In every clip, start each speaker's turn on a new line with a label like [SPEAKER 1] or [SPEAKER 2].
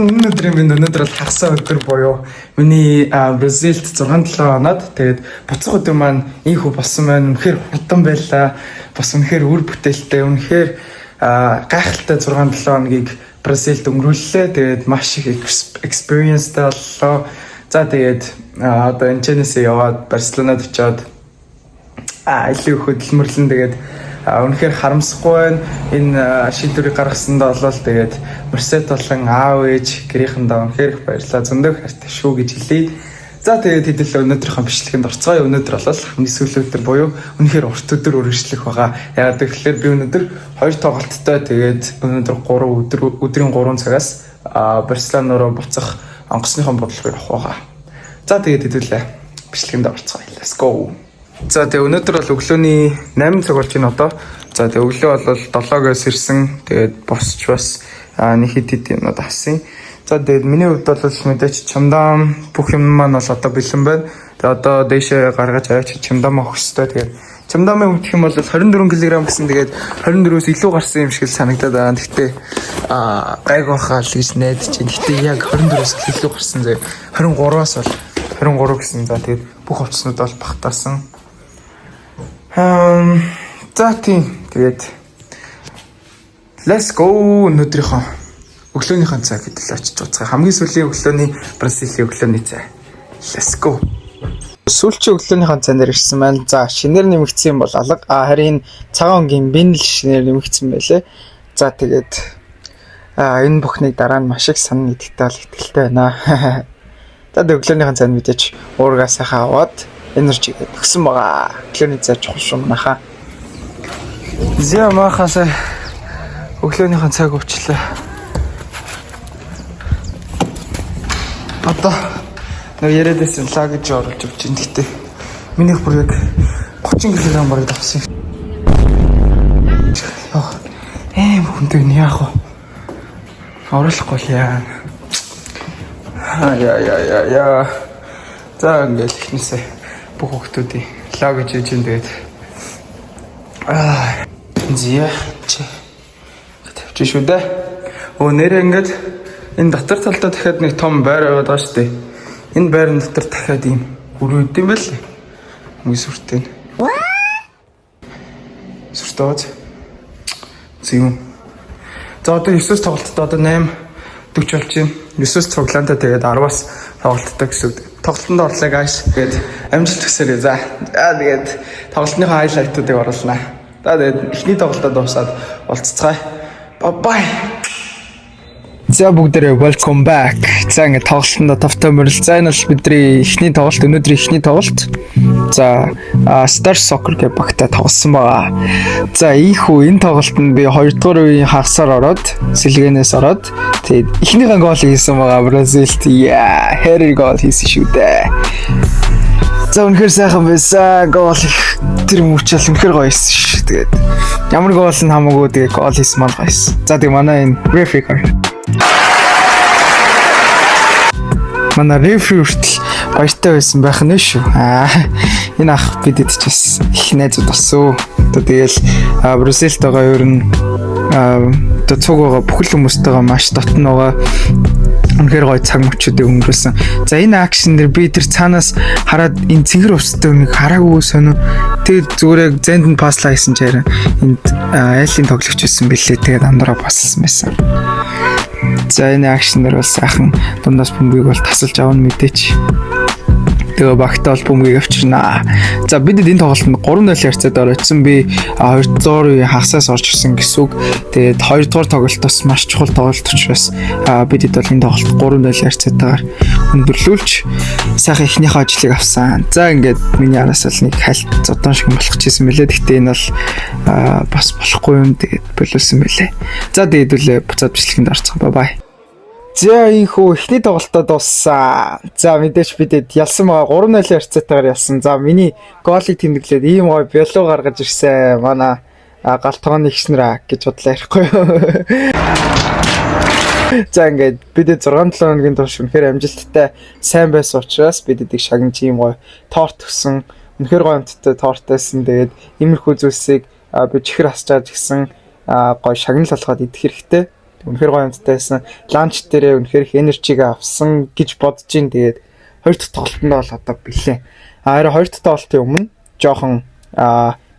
[SPEAKER 1] Өнөөдөр бол хагас өдөр буюу миний Бразилд 6-7 оноод тэгээд буцах өдөр маань ийхүү болсон байна. Үнэхээр хурдан байлаа. Бас үнэхээр үр бүтээлтэй, үнэхээр гайхалтай 6-7 хоногийг Бразилд өнгөрүүллээ. Тэгээд маш их experience-тэй боллоо. За тэгээд одоо энэчнээсээ яваад Барселонад очиод илүү хөдөлмөрлөн тэгээд үнэхээр харамсахгүй байна. Энэ шийдвэрийг гаргасандаа болол тэгээд Марсет болон аав ээж гэрийнхэндээ үнэхээр их баярлалаа. Зөндөө хайртай шүү гэж хэлье. За тэгээд хэдүүлээ өнөөдрийнхөө бичлэгэнд орцгоё. Өнөөдөр бол хамгийн сүүлийн өдөр буюу үнэхээр урт өдөр үргэлжлэх байгаа. Яагаад гэвэл би өнөөдөр 2 тоглолттой тэгээд өнөөдөр 3 өдрийн 3 цагаас Барселона руу буцах онгоцныхон бодлогоор явах байгаа. За тэгээд хэдүүлээ бичлэгэнд орцгоё. Let's go. За тэгээ өнөөдөр бол өглөөний 8 цаг болж байна одоо. За тэгээ өглөө бол 7-оос ирсэн. Тэгээд босч бас нэг хэд юм авсан. За тэгээд миний хувьд бол мэдээч чамдам бүх юм маань бол одоо бэлэн байна. Тэгээд одоо дээшээ гаргаж аваач чамдам авах хэрэгтэй. Тэгээд чамдамын өвдөх юм бол 24 кг гэсэн. Тэгээд 24-өөс илүү гарсан юм шиг л санагдаад байна. Гэхдээ гайг байхаа л гэж найдаж байна. Гэхдээ яг 24-өөс илүү гарсан зэ 23-аас бол 23 гэсэн. За тэгээд бүх хувцснууд бол багтаасан. За тийм тэгээд let's go өнөөдрийнхөө өглөөнийхэн цаг гэдэл очиж уцгаа. Хамгийн сүүлийн өглөөний Бразилийн өглөөний цай. Let's go. Сүүлчийн өглөөнийхэн цайнаар ирсэн байна. За шинээр нэмэгдсэн юм бол алга. Харин цагаан өнгийн бинл шинээр нэмэгдсэн байлээ. За тэгээд энэ бүхнийг дараа нь маш их санана гэдэгтэй бол итгэлтэй байна. За өглөөнийхэн цайнд мэдээж уургаа сайхан аваад энержи өгсөн байгаа. Өглөөний цай чухал шүү манайхаа. Зя махасаа өглөөнийхэн цаг уучлаа. Одоо нэг яриадэсэн лагж оруулж өгч ин гэхдээ миний бүр яг 30 кг бараг авсан. Хүнтэй яах вэ? Оруулахгүй л яа. Я. За ингээл ихнээсээ бүх хүмүүсийн лагж хийж ин тэгээд зя чи тавьчих шүү дээ. Нэрээ ингээд энэ дотор талдаа дахиад нэг том байр байгаа даа шүү дээ. Энэ байрны дотор дахиад ийм өрөөд юм байл. Хамгийн сүртэй. Сүртөөд. Зэвэн. За одоо 9-с тоглолттой одоо 8:40 болж байна. 9-с цуглаантай тэгээд 10-аас тоглолттой гэсэн үг. Тоглолтонд орлоо guys. Тэгээд амжилт хүсээрэй. За тэгээд тоглолтын хайлайтуудыг оруулнаа. За тэгээд эхний тоглолтод дуусаад уулзцгаая. Bye bye. За бүгдээрээ welcome back. За ингээд тоглолтонд тавтай мөрөл. За энэ бол бидний эхний тоглолт, өнөөдрийн эхний тоглолт. За Star Soccer гэх багтаа тоглосон байгаа. За ийхүү энэ тоглолтод би 2 дугаар үеийн хагасаар ороод, сэлгэнээс ороод тэгээд эхнийхэн гол хийсэн байгаа. Бразилд Harry гол хийсэн шүү дээ. За үнэхээр сайхан байсан. Гол тэр мөчөл үнэхээр гоё хийсэн шүү. Тэгээд ямар гол нь хамаагүй тэгээд гол хийсэн маань гоё хийсэн. За тэгээд манай энэ referee манай рефери хүртэл баяртай байсан байх нь шүү. Энэ ах бидэд ч бас их найзууд болсон. Тэгэл Бразилд байгаа ер нь цуг байгаа бүхэл хүмүүстэйгээ маш дотн байгаа. Үнэхээр гоё цаг мөчүүдийг өнгөрөөсөн. За энэ акшн дээр би тэр цаанаас хараад энэ цэнгэр устай үнийг хараагүй сонио. Тэгээд зүгээр яг зэнд нь паслаа хийсэн чараа энд айлын тоглогч байсан бэлээ. Тэгээд андураа паслсан байсан. За энэ акшн дээр бол сайхан дундаас бөмбөгийг бол тасалж авах мэдээч. Тэгээ багтаа бол бөмбөгийг авчирнаа. За бидэд энэ тоглолтод 3-0 ярцаад оройцсон. Би 2 дугаар үеийн хагасаас орж ирсэн гэсэн үг. Тэгээд 2 дугаар тоглолтоос маш чухал тоглолт учраас бидэд бол энэ тоглолт 3-0 ярцаатаар өндөрлүүлж сайхан эхнийхээ ажлыг авсан. За ингээд миний араас л нэг хальт зодон шиг болох гэсэн мэлээ. Гэхдээ энэ бол бас болохгүй юм. Тэгээд боловсон мэлээ. За тэгээд үлээ буцаад бичлэгэнд орцгоо. Бай. За ийхүү эхний тоглолтод дууссан. За мэдээж бидэд ялсан байгаа 3-0 ярцаатаар ялсан. За миний голыг тэмдэглээд ийм гоё биолог гаргаж ирсэн. Манай галтгооны ихснэр гэж бодлоо ярихгүй. За ингээд бидэд 6-7 хоногийн турш үнэхээр амжилттай сайн байсан учраас бидэд их шагнаж ийм гоё торт өгсөн. Үнэхээр гоё амттай торт байсан. Тэгээд иймэрхүү зүйлсийг би чихэр хасчаад гисэн гоё шагнал болгоод идэх хэрэгтэй. Үнэхээр гоё юмтай байсан. Ланч дээрээ үнэхээр их энержиг авсан гэж бодож ин. Тэгээд хоёр дахь тоглолтод бол одоо бэлээ. Харин хоёр дахь тоглолтын өмнө жоохон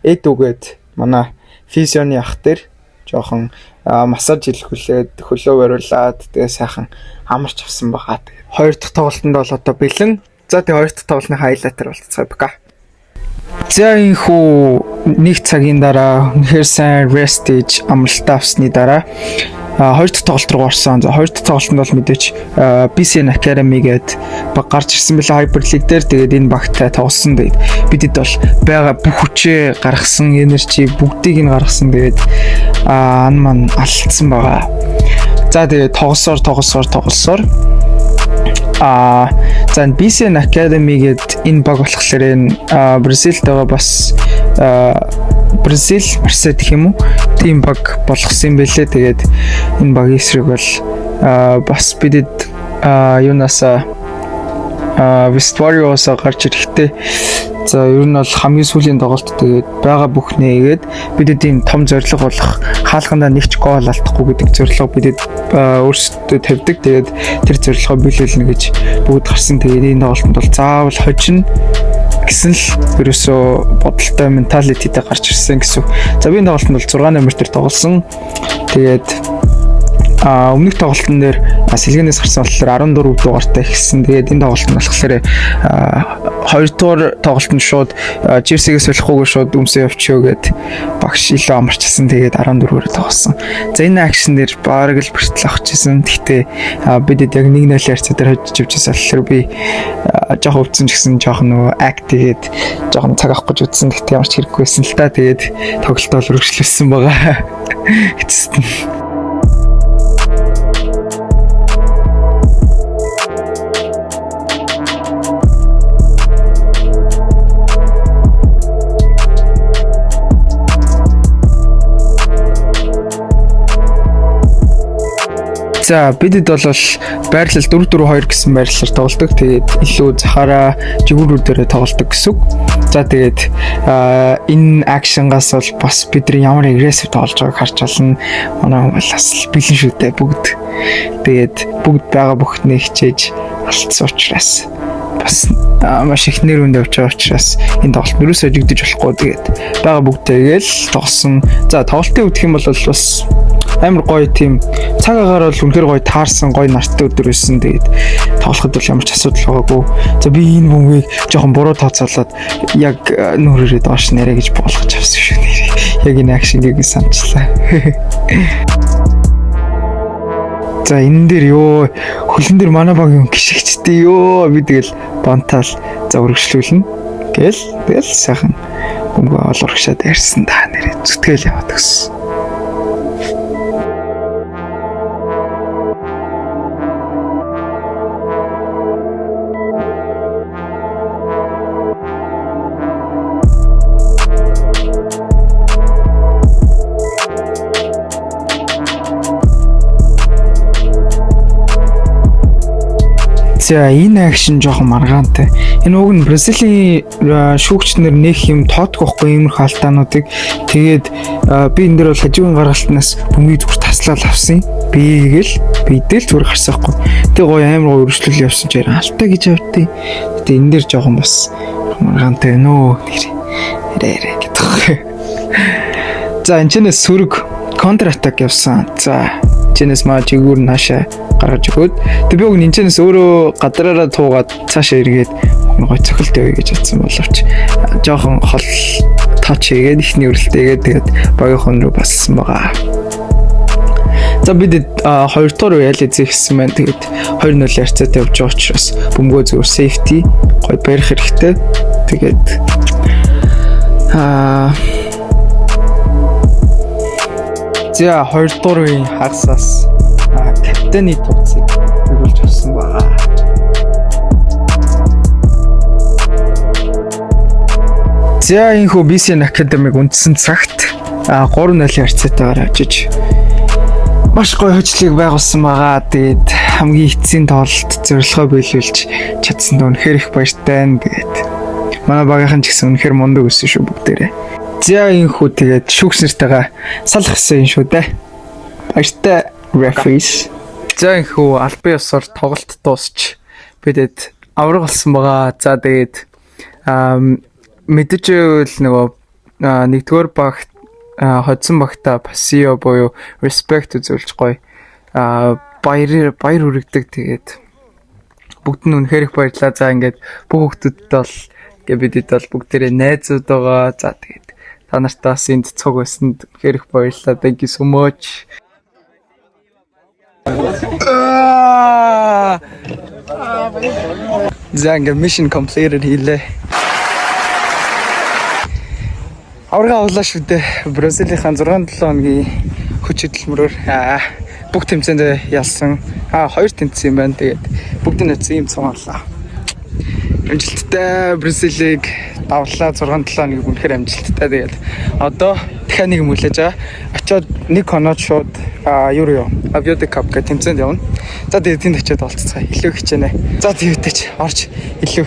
[SPEAKER 1] эд үгээд манай физионы ах дээр жоохон массаж илгүүлээд хөлөө бариулаад тэгээ сайхан амарч авсан байгаа. Тэгээд хоёр дахь тоглолтод бол одоо бэлэн. За тэгээ хоёр дахь тоглолтын хайлайтер болцгоё бака. За энэхүү нэг цагийн дараа үнэхээр сайн rest хийж амралтаа авсны дараа хоёр дахь тоглолт руу орсон. За хоёр дахь тоглолтод бол мэдээч BCN Academy гээд баг гарч ирсэн байлаа Hyper League дээр. Тэгээд энэ багтай тоглосон. Тэгээд бидэд бол байгаа бүх хүчээ гаргасан, энержи бүгдийг нь гаргасан. Тэгээд ан маань алдсан байгаа. За тэгээд тоглосоор за BCN Academy гээд энэ баг болохоор энэ Бразилд байгаа бас Бразил Марсет гэх юм уу? Тийм баг болгосон юм байлээ. Тэгээд энэ багийн эсрэг бол бас бидэд юунасаа Вестфалиос гарч ирэхтэй. За ер нь бол хамгийн сүүлийн тоглолт тэгээд байгаа бүх нээгээд бидэд энэ том зорилго болох хаалгандаа нэгч гол алдахгүй гэдэг зорилго бидэд өөрсдөө тавьдаг. Тэгээд тэр зорилгоо биелүүлнэ гэж бүгд гарсан. Тэгээд энэ тоглолтод бол заавал хожино гэсэн л ерөөсөө бодолтой менталититэй гарч ирсэн гэсэн. За би энэ тоглолтод бол 6 номер дээр тоглосон. Тэгээд өмнөх тоглолтын дээр сэлгэнээс гарсан болохоор 14 дугаартай ихсэн. Тэгээд энэ тоглолт нь болохоор 2 дугаар тоглолтод шууд Черсигээс болохгүй шууд өмсөө явчихё гэд багш илүү амарчсан. Тэгээд 14-өөр тоглосон. За энэ акшн дээр баг л бэртэл авчихсан. Гэхдээ бидэд яг 1-0 харьцаар хожиж явжсэн болохоор би жоохон өвдсөн ч гэсэн жоохон нөгөө акт тэгээд жоохон цаг авах гэж үзсэн. Гэхдээ ямар ч хэрэггүйсэн л та. Тэгээд тоглолтоо л өргөжлүүлсэн байгаа. Эцэст нь за бидэд бол байрлал 4-4-2 гэсэн байрлалаар тоглодог. Тэгээд илүү захаараа жигүүрүүд дээр тоглодог гэсэн. За тэгээд энэ акшнгаас бол бас бидний ямар агрессив тоглож байгааг харж байна. Манай бол бас бэлэн шүү дээ бүгд. Тэгээд бүгд байгаа бүхнээ хичээж алдсан учраас бас маш их нэр хүнд явж байгаа учраас энэ тоглолт нэрөөсөө жигдэж болохгүй. Тэгээд байгаа бүгдтэйгээл тоглосон. За тоглолтын үдх юм бол бас амар гоё тийм цаг агаар бол үнэхээр гоё таарсан, гоё нартай өдөр байсан. Тэгээд тоглоход бол ямар ч асуудал байгаагүй. За би энэ бөмбөгийг жоохон буруу тооцоолоод яг нүрээрээ доош нэрэ гэж болгож авсан шүү нэрээ. Яг энэ акшнгийг санчлаа. За энэ дээр ёо хөлн дээр манай багийн гიშгчтэй ёо би тэгэл бантаал за өргөжлүүлнэ тэгэл сайхан бөмбөг олоргшаад ярьсан да нэрээ зүтгэл яваад гэсэн. За энэ акшн жоохон маргаантай. Энэ уг нь Бразилийн шүүгчнэр нэх юм тоодохгүй юм хаалтаануудыг тэгээд би энэ дээр бол хажуугийн гаргалтнаас бөмбөгийг зүгээр таслаад авсан. Бидэл зүгээр гарсаахгүй. Тэг гоё амар гоё өргөжлөл явсан ч алтай гэж авдیں۔ Тэгээд энэ дээр жоохон бас маргаантай нөө нэрээ гэдэг. За энэ ч сүрэг контр атак явсан. За Чинээс маа чигүүр наашаа гаргаж өгөөд тэг би уг нинчэнээс өөрөө гадраараа туугаад цаашаа эргээд гой цохилт явъя гэж бодсон боловч жоохон хол тач хийгээд ихний өрөлтөөгээд тэгээд багийнхан руу бассан байгаа. За бид 2 дугаар үеэл эзэхсэн байна. Тэгээд 2-0 ярцаатай явж байгаа учраас бөмбөгөө зөвөр safety гой барих хэрэгтэй. Тэгээд за 2 дугаар үеийн хагасаас капитаны төвцийг өгүүлж авсан байгаа. За энэ хөө BCN Academy-г үндсэн цагт 3-0 ярцаатайгаар очиж маш гоё хожлыг байгуулсан байгаа. Тэгээд хамгийн эцсийн тоглолт зорилгоо биелүүлж чадсан дөө үнэхээр их баяртай. Тэгээд манай багийнхан ч гэсэн үнэхээр мундаг өссөн шүү бүгдээрээ. За энэ хүү тэгээд шүүгч нартайгаа салах гэсэн юм шүү дээ. Баяртай.
[SPEAKER 2] referees.
[SPEAKER 1] За инхүү албан ёсоор тоглолт дуусч бидэд авраг болсон байгаа. За тэгээд мэдээж л нөгөө нэгдүгээр багт хоцсон багта пассио буюу respect үзүүлж гоё баяр хүргэдэг. Тэгээд бүгд нь үнэхээр их баярлалаа. За ингээд бүх хүмүүстд бол ингээд бидэд бол бүгдээрээ найзууд байгаа. За тэгээд та нартай бас энд цуг байсанд үнэхээр их баярлалаа. Thank you so much. За ингээд mission completed хийлээ. Аврага авлаа шүү дээ. Бразилийн 6-7 хоногийн хүч хөдөлмөрөөр бүх тэмцээнд ялсан. 2 тэмцээн юм байна. Тэгээд бүгд нь ийм цуглаа. Амжилттай Бразилийг давлаа 6-7 хоногийн үнэхээр амжилттай. Тэгээд одоо дахиад нэг юм хүлээж байгаа. Очоод нэг хоноод шууд Euro Aviode Cup гэх тэмцээнд явна. За тэгээд тэнд очиод олццгаа. Илүү хичээнэ. За тэгвэтэйч орж илүү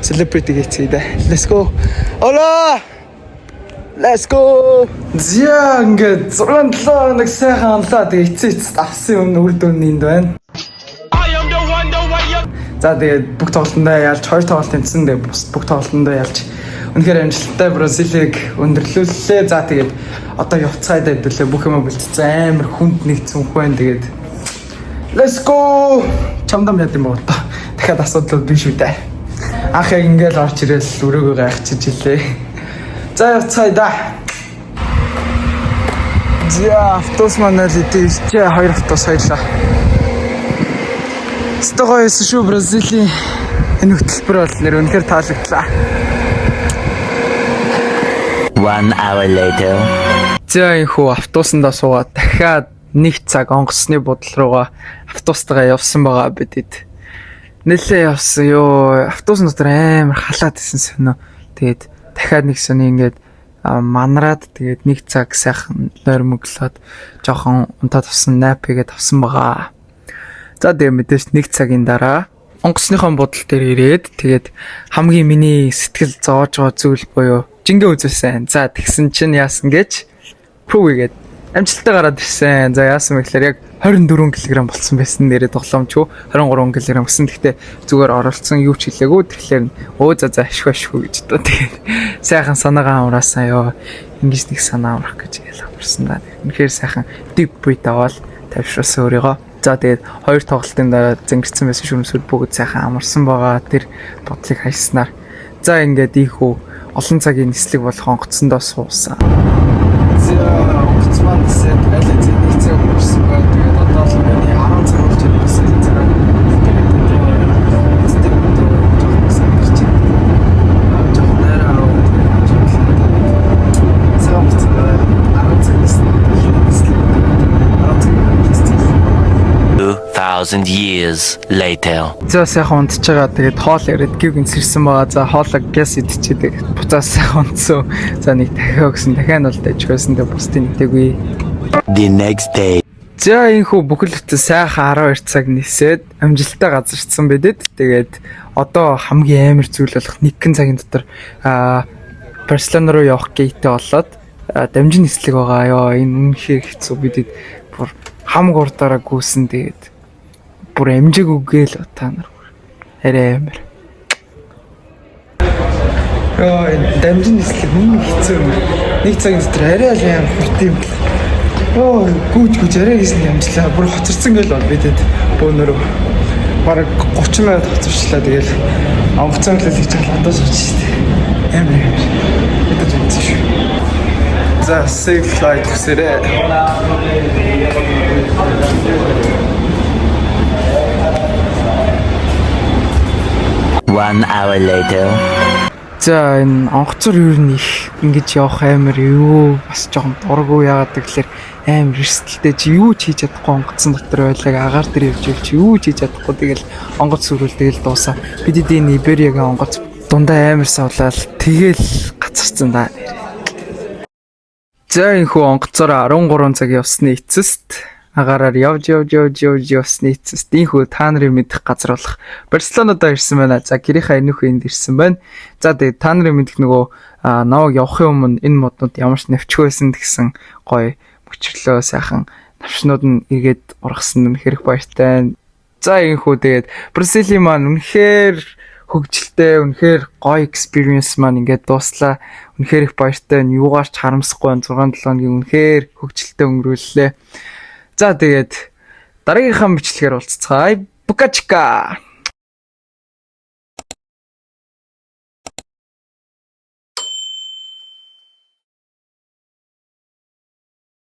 [SPEAKER 1] celebrity хийцгээе дээ. Let's go. Ола! Let's go. Зя ингээд 6-7 хоног сайхан амлаа. Тэгээд эцээц авсан юм үр дүн энд байна. За тэгээд бүх тоглолтондоо ялж 2 тоглолт тэмцсэн. Тэгээд бүх тоглолтондоо ялж үнэхээр амжилттай Бразилийг өндөрлүүллээ. За тэгээд одоо явцгаад байдулаа бүх юм бэлтцсэн амар хүнд нэгдсэн хүн. Тэгээд let's go. Чамдам яд юм уу та. Дахиад асуудал биш үү дээ. Анх яг ингээд орж ирэл өрөөгөө гайхчихж илээ. За явцгаая да. За автобус манай л идэж 2 автобус хоёлаа. Стогоёс шүү Бразилийн энэ хөтөлбөр бол нэр үнэхээр таалагдлаа.
[SPEAKER 2] 1 hour later.
[SPEAKER 1] За инхүү автобусандаа суугаад дахиад 1 цаг онгоцны бодол руугаа автобустайгаа явсан байгаа бидэд. Нэлээ явсан ёо. Автобус дотор амар халаад исэн сонио. Тэгээд дахиад нэг сони ингээд манраад тэгээд 1 цаг сайхан нойрмөглөөд жоохон унтаад авсан напигээд авсан байгаа. За тэгээд мэдээж 1 цагийн дараа онгоцныхон бодол дээр ирээд тэгээд хамгийн миний сэтгэл зоож байгаа зүйл буюу жингээ үзүүлсэн. За тэгсэн чинь яасан гэж пүүгээд амжилттай гараад ирсэн. За яасан бэ гэхээр яг 24 кг болсон байсан нэрээ тоглоомч 23 кг гэсэн. Гэхдээ зүгээр оролцсон юу ч хэлээгүй. Тэгэхээр за ашгүй гэж доо. Тэгээд сайхан санаагаа амраасан ёо. Ингиж нэг санаа амрах гэж ялгарсан да. Үнэхээр сайхан deep breath аваад тавьшруулсан өөрийгөө. За тэгээд 2 тоглолтын дараа зингэрсэн байсан шүмсүүд бүгд сайхан амарсан байгаа. Тэр бодлыг хайснаар за ингээд ийхүү олон цагийн нислэг болох онгоцсондоо суусан. За онгоц маань сэт ализээ нэг цаг өнгөрсөн байна. Тэгээд одоо л миний 10 цаг болж ирсэн.
[SPEAKER 2] Thousand years later.
[SPEAKER 1] За сайхан унтж байгаа. Тэгээд хоол яриад гів гинсэрсэн байгаа. За хоолоо гэс идчихээд буцаас сайхан унтсан. За нэг дахиад өгсөн. Дахиад бол дайжгүйсэн дэ бусдын нэгтэйгүй.
[SPEAKER 2] The next day.
[SPEAKER 1] За энхүү бүхэл бүтэн сайхан 12 цаг нисээд амжилттай газарчсан бидэд. Тэгээд одоо хамгийн амар зүйл болох 1 цагийн дотор Барселона руу явах гейтэ болоод дамжин нислэг байгаа ёо. Энэ үнэхээр хэцүү бидэд бүр хамаг урдаараа гүйсэн. Тэгээд бүр амжиг үгээл та нар арай амар. Дамжин нислэг үнэ хэцүү юм. 1 цагийн дотор арай л амар хурд юм. Гүүж арай хийсэн амжлаа. Бүр хоцорсон гээл бол бидэд бөөнөрөө бараг 30 минут хоцорчлаа. Тэгэл онгоцон хөлөг хийж халаадаа сууж штэ. Амар. Бидэд үнсэн шүү. За safe flight гэсэрээ.
[SPEAKER 2] 1 hour later.
[SPEAKER 1] За энэ онгоцор юу нэх ингэж явах амар юу бас жоохон дурггүй яагаад гэвэл амар эрсдэлтэй чи юу ч хийж чадахгүй онгоцсон дотор байлаг агаар дээр явж чи юу ч хийж чадахгүй тэгэл онгоц сүрүүл тэгэл дуусаа бидэд энэ Ибериагийн онгоц дундаа амар савлал тэгэл гацарсан да. За энэ хүү онгоцоор 13 цаг явсны эцэст агаараар явж явсны эцэст ийхүү та нарын мэдэх газар болох Барселонадаа ирсэн байна. За гэрийнхаа энүүхээ энд ирсэн байна. За тэгээд та нарын мэдэх нөгөө наваг явахын өмнө энэ моднууд ямар ч навчгүй байсан гэсэн гоё мөчрлөө сайхан навчнууд нь эргээд ургасан нь үнэхээр их баяртай. За ийхүү тэгээд Бразилийн маань үнэхээр хөгжилтэй, үнэхээр гоё experience маань ингээд дууслаа. Үнэхээр их баяртай. Юугаар ч харамсахгүй 6-7 хоногийн үнэхээр хөгжилтэй өнгөрүүллээ. За тэгээд дараагийнхаа бичлэгээр уулзцгаая. Букачка.